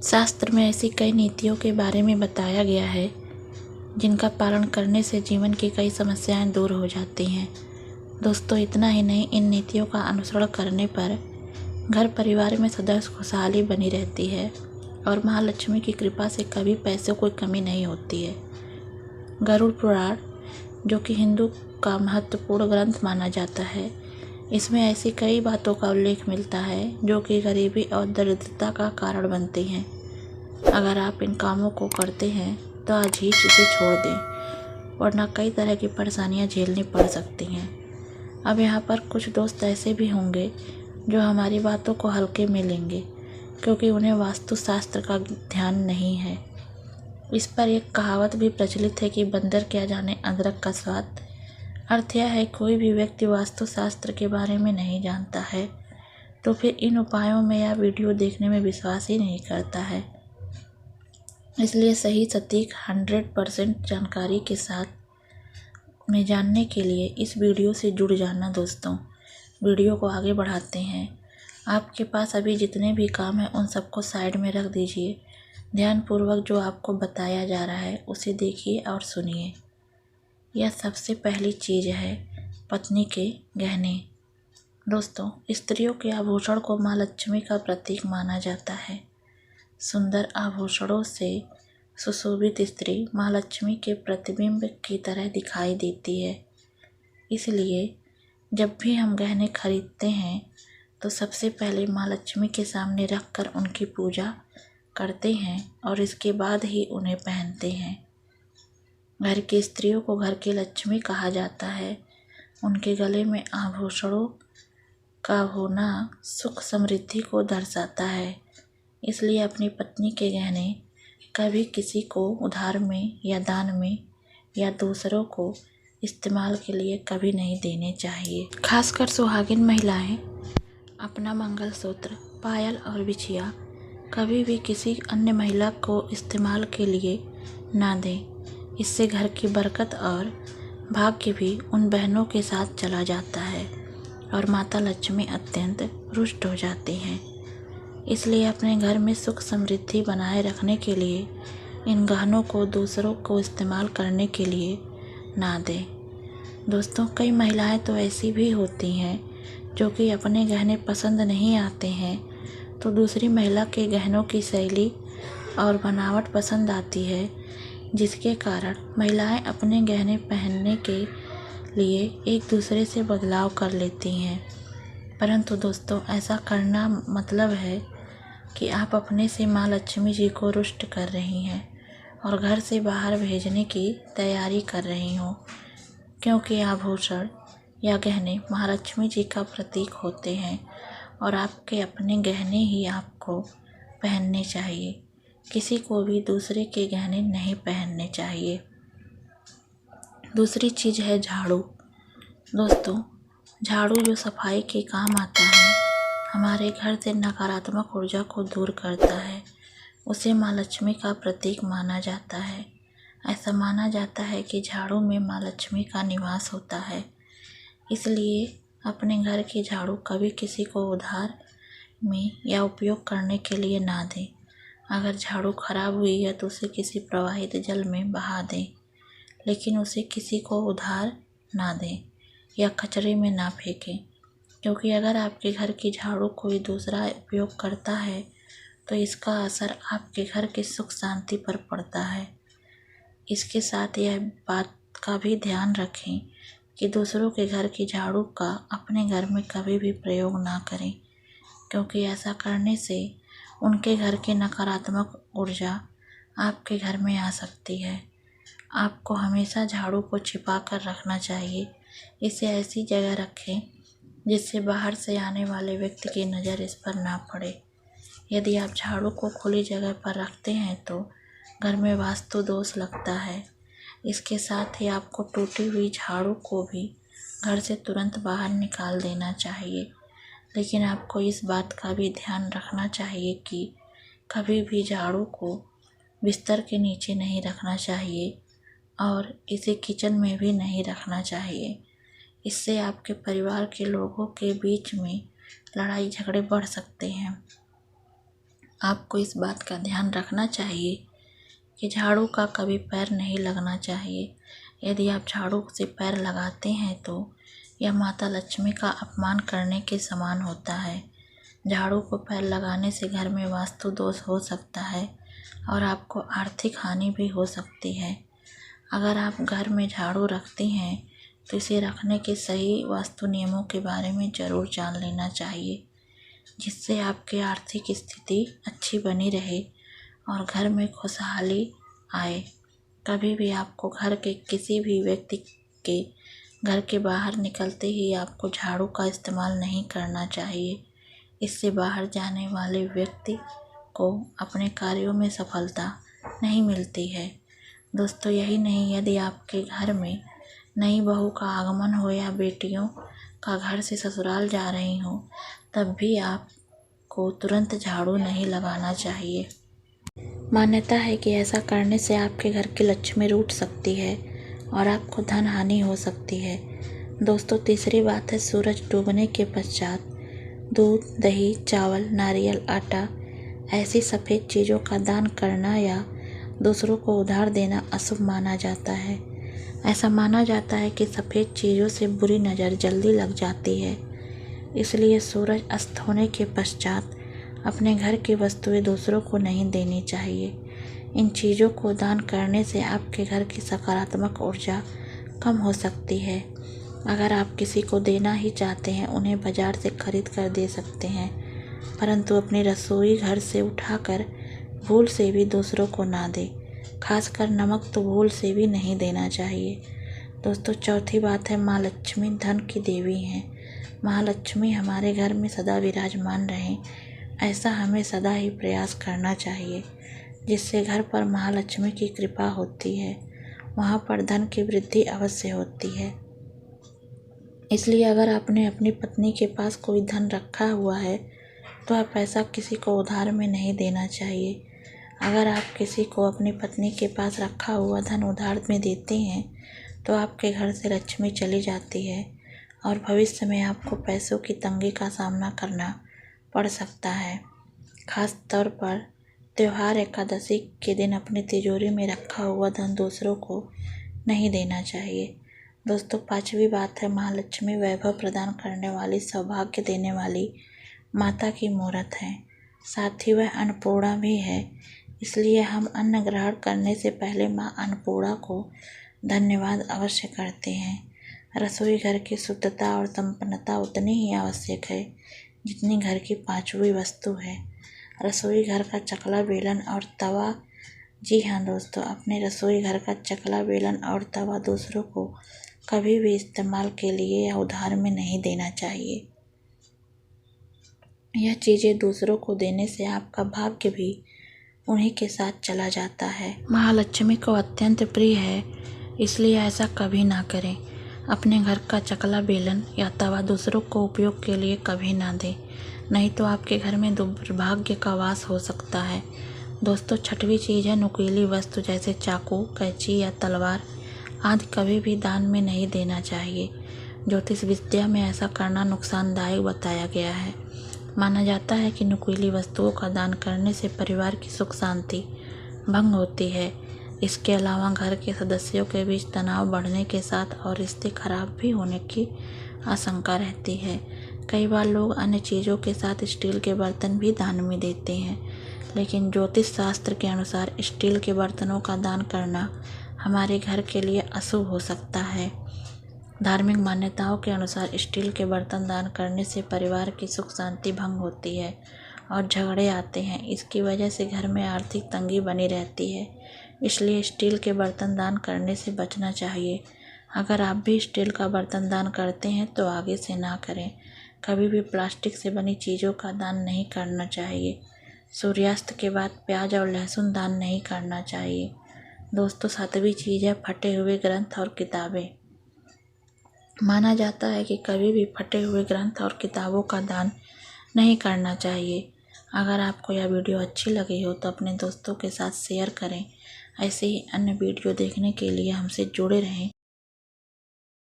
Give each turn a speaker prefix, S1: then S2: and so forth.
S1: शास्त्र में ऐसी कई नीतियों के बारे में बताया गया है जिनका पालन करने से जीवन की कई समस्याएं दूर हो जाती हैं। दोस्तों, इतना ही नहीं, इन नीतियों का अनुसरण करने पर घर परिवार में सदा खुशहाली बनी रहती है और महालक्ष्मी की कृपा से कभी पैसों की कमी नहीं होती है। गरुड़ पुराण, जो कि हिंदू का महत्वपूर्ण ग्रंथ माना जाता है, इसमें ऐसी कई बातों का उल्लेख मिलता है जो कि गरीबी और दरिद्रता का कारण बनती हैं। अगर आप इन कामों को करते हैं तो आज ही इसे छोड़ दें, वरना कई तरह की परेशानियां झेलनी पड़ सकती हैं। अब यहाँ पर कुछ दोस्त ऐसे भी होंगे जो हमारी बातों को हल्के में लेंगे, क्योंकि उन्हें वास्तुशास्त्र का ध्यान नहीं है। इस पर एक कहावत भी प्रचलित है कि बंदर क्या जाने अदरक का स्वाद। अर्थ यह है, कोई भी व्यक्ति वास्तुशास्त्र के बारे में नहीं जानता है तो फिर इन उपायों में या वीडियो देखने में विश्वास ही नहीं करता है। इसलिए सही सटीक 100% जानकारी के साथ में जानने के लिए इस वीडियो से जुड़ जाना। दोस्तों, वीडियो को आगे बढ़ाते हैं। आपके पास अभी जितने भी काम हैं उन सबको साइड में रख दीजिए। ध्यानपूर्वक जो आपको बताया जा रहा है उसे देखिए और सुनिए। यह सबसे पहली चीज़ है पत्नी के गहने। दोस्तों, स्त्रियों के आभूषण को माँ लक्ष्मी का प्रतीक माना जाता है। सुंदर आभूषणों से सुशोभित स्त्री माँ लक्ष्मी के प्रतिबिंब की तरह दिखाई देती है। इसलिए जब भी हम गहने खरीदते हैं तो सबसे पहले माँ लक्ष्मी के सामने रखकर उनकी पूजा करते हैं और इसके बाद ही उन्हें पहनते हैं। घर की स्त्रियों को घर की लक्ष्मी कहा जाता है। उनके गले में आभूषणों का होना सुख समृद्धि को दर्शाता है। इसलिए अपनी पत्नी के गहने कभी किसी को उधार में या दान में या दूसरों को इस्तेमाल के लिए कभी नहीं देने चाहिए। खासकर सुहागिन महिलाएं अपना मंगलसूत्र, पायल और बिछिया कभी भी किसी अन्य महिला को इस्तेमाल के लिए ना दें। इससे घर की बरकत और भाग्य भी उन बहनों के साथ चला जाता है और माता लक्ष्मी अत्यंत रुष्ट हो जाती हैं। इसलिए अपने घर में सुख समृद्धि बनाए रखने के लिए इन गहनों को दूसरों को इस्तेमाल करने के लिए ना दें। दोस्तों, कई महिलाएं तो ऐसी भी होती हैं जो कि अपने गहने पसंद नहीं आते हैं तो दूसरी महिला के गहनों की शैली और बनावट पसंद आती है, जिसके कारण महिलाएं अपने गहने पहनने के लिए एक दूसरे से बदलाव कर लेती हैं। परंतु दोस्तों, ऐसा करना मतलब है कि आप अपने से माँ लक्ष्मी जी को रुष्ट कर रही हैं और घर से बाहर भेजने की तैयारी कर रही हो, क्योंकि आभूषण या गहने महालक्ष्मी जी का प्रतीक होते हैं और आपके अपने गहने ही आपको पहनने चाहिए। किसी को भी दूसरे के गहने नहीं पहनने चाहिए। दूसरी चीज़ है झाड़ू। दोस्तों, झाड़ू जो सफाई के काम आता है, हमारे घर से नकारात्मक ऊर्जा को दूर करता है, उसे माँ लक्ष्मी का प्रतीक माना जाता है। ऐसा माना जाता है कि झाड़ू में माँ लक्ष्मी का निवास होता है। इसलिए अपने घर की झाड़ू कभी किसी को उधार में या उपयोग करने के लिए ना दें। अगर झाड़ू खराब हुई है तो उसे किसी प्रवाहित जल में बहा दें, लेकिन उसे किसी को उधार ना दें या कचरे में ना फेंकें, क्योंकि अगर आपके घर की झाड़ू कोई दूसरा उपयोग करता है तो इसका असर आपके घर की सुख शांति पर पड़ता है। इसके साथ यह बात का भी ध्यान रखें कि दूसरों के घर की झाड़ू का अपने घर में कभी भी प्रयोग ना करें, क्योंकि ऐसा करने से उनके घर की नकारात्मक ऊर्जा आपके घर में आ सकती है। आपको हमेशा झाड़ू को छिपा कर रखना चाहिए। इसे ऐसी जगह रखें जिससे बाहर से आने वाले व्यक्ति की नज़र इस पर ना पड़े। यदि आप झाड़ू को खुली जगह पर रखते हैं तो घर में वास्तु दोष लगता है। इसके साथ ही आपको टूटी हुई झाड़ू को भी घर से तुरंत बाहर निकाल देना चाहिए। लेकिन आपको इस बात का भी ध्यान रखना चाहिए कि कभी भी झाड़ू को बिस्तर के नीचे नहीं रखना चाहिए और इसे किचन में भी नहीं रखना चाहिए। इससे आपके परिवार के लोगों के बीच में लड़ाई झगड़े बढ़ सकते हैं। आपको इस बात का ध्यान रखना चाहिए कि झाड़ू का कभी पैर नहीं लगना चाहिए। यदि आप झाड़ू से पैर लगाते हैं तो यह माता लक्ष्मी का अपमान करने के समान होता है। झाड़ू को पैर लगाने से घर में वास्तु दोष हो सकता है और आपको आर्थिक हानि भी हो सकती है। अगर आप घर में झाड़ू रखती हैं तो इसे रखने के सही वास्तु नियमों के बारे में ज़रूर जान लेना चाहिए, जिससे आपकी आर्थिक स्थिति अच्छी बनी रहे और घर में खुशहाली आए। कभी भी आपको घर के किसी भी व्यक्ति के घर के बाहर निकलते ही आपको झाड़ू का इस्तेमाल नहीं करना चाहिए। इससे बाहर जाने वाले व्यक्ति को अपने कार्यों में सफलता नहीं मिलती है। दोस्तों, यही नहीं, यदि आपके घर में नई बहू का आगमन हो या बेटियों का घर से ससुराल जा रही हो, तब भी आपको तुरंत झाड़ू नहीं लगाना चाहिए। मान्यता है कि ऐसा करने से आपके घर की लक्ष्मी रूठ सकती है और आपको धन हानि हो सकती है। दोस्तों, तीसरी बात है सूरज डूबने के पश्चात दूध, दही, चावल, नारियल, आटा ऐसी सफ़ेद चीज़ों का दान करना या दूसरों को उधार देना अशुभ माना जाता है। ऐसा माना जाता है कि सफ़ेद चीज़ों से बुरी नज़र जल्दी लग जाती है, इसलिए सूरज अस्त होने के पश्चात अपने घर की वस्तुएं दूसरों को नहीं देनी चाहिए। इन चीज़ों को दान करने से आपके घर की सकारात्मक ऊर्जा कम हो सकती है। अगर आप किसी को देना ही चाहते हैं, उन्हें बाज़ार से खरीद कर दे सकते हैं, परंतु अपनी रसोई घर से उठाकर भूल से भी दूसरों को ना दें। खासकर नमक तो भूल से भी नहीं देना चाहिए। दोस्तों, चौथी बात है माँ लक्ष्मी धन की देवी हैं। महालक्ष्मी हमारे घर में सदा विराजमान रहें, ऐसा हमें सदा ही प्रयास करना चाहिए, जिससे घर पर महालक्ष्मी की कृपा होती है, वहाँ पर धन की वृद्धि अवश्य होती है। इसलिए अगर आपने अपनी पत्नी के पास कोई धन रखा हुआ है तो आप ऐसा किसी को उधार में नहीं देना चाहिए। अगर आप किसी को अपनी पत्नी के पास रखा हुआ धन उधार में देते हैं तो आपके घर से लक्ष्मी चली जाती है और भविष्य में आपको पैसों की तंगी का सामना करना पड़ सकता है। खास तौर पर त्योहार एकादशी के दिन अपनी तिजोरी में रखा हुआ धन दूसरों को नहीं देना चाहिए। दोस्तों, पांचवी बात है महालक्ष्मी वैभव प्रदान करने वाली, सौभाग्य देने वाली माता की मूरत है, साथ ही वह अन्नपूर्णा भी है। इसलिए हम अन्न ग्रहण करने से पहले माँ अन्नपूर्णा को धन्यवाद अवश्य करते हैं। रसोई घर की शुद्धता और संपन्नता उतनी ही आवश्यक है जितनी घर की पांचवी वस्तु है, रसोई घर का चकला, बेलन और तवा। जी हाँ दोस्तों, अपने रसोई घर का चकला, बेलन और तवा दूसरों को कभी भी इस्तेमाल के लिए या उधार में नहीं देना चाहिए। यह चीज़ें दूसरों को देने से आपका भाग्य भी उन्हीं के साथ चला जाता है। महालक्ष्मी को अत्यंत प्रिय है, इसलिए ऐसा कभी ना करें। अपने घर का चकला, बेलन या तवा दूसरों को उपयोग के लिए कभी ना दें, नहीं तो आपके घर में दुर्भाग्य का वास हो सकता है। दोस्तों, छठवीं चीज़ है नुकीली वस्तु, जैसे चाकू, कैंची या तलवार आदि कभी भी दान में नहीं देना चाहिए। ज्योतिष विद्या में ऐसा करना नुकसानदायक बताया गया है। माना जाता है कि नुकीली वस्तुओं का दान करने से परिवार की सुख शांति भंग होती है। इसके अलावा घर के सदस्यों के बीच तनाव बढ़ने के साथ और रिश्ते खराब भी होने की आशंका रहती है। कई बार लोग अन्य चीज़ों के साथ स्टील के बर्तन भी दान में देते हैं, लेकिन ज्योतिष शास्त्र के अनुसार स्टील के बर्तनों का दान करना हमारे घर के लिए अशुभ हो सकता है। धार्मिक मान्यताओं के अनुसार स्टील के बर्तन दान करने से परिवार की सुख शांति भंग होती है और झगड़े आते हैं। इसकी वजह से घर में आर्थिक तंगी बनी रहती है, इसलिए स्टील के बर्तन दान करने से बचना चाहिए। अगर आप भी स्टील का बर्तन दान करते हैं तो आगे से ना करें। कभी भी प्लास्टिक से बनी चीज़ों का दान नहीं करना चाहिए। सूर्यास्त के बाद प्याज और लहसुन दान नहीं करना चाहिए। दोस्तों, सातवीं चीज़ है फटे हुए ग्रंथ और किताबें। माना जाता है कि कभी भी फटे हुए ग्रंथ और किताबों का दान नहीं करना चाहिए। अगर आपको यह वीडियो अच्छी लगी हो तो अपने दोस्तों के साथ शेयर करें। ऐसे ही अन्य वीडियो देखने के लिए हमसे जुड़े रहें।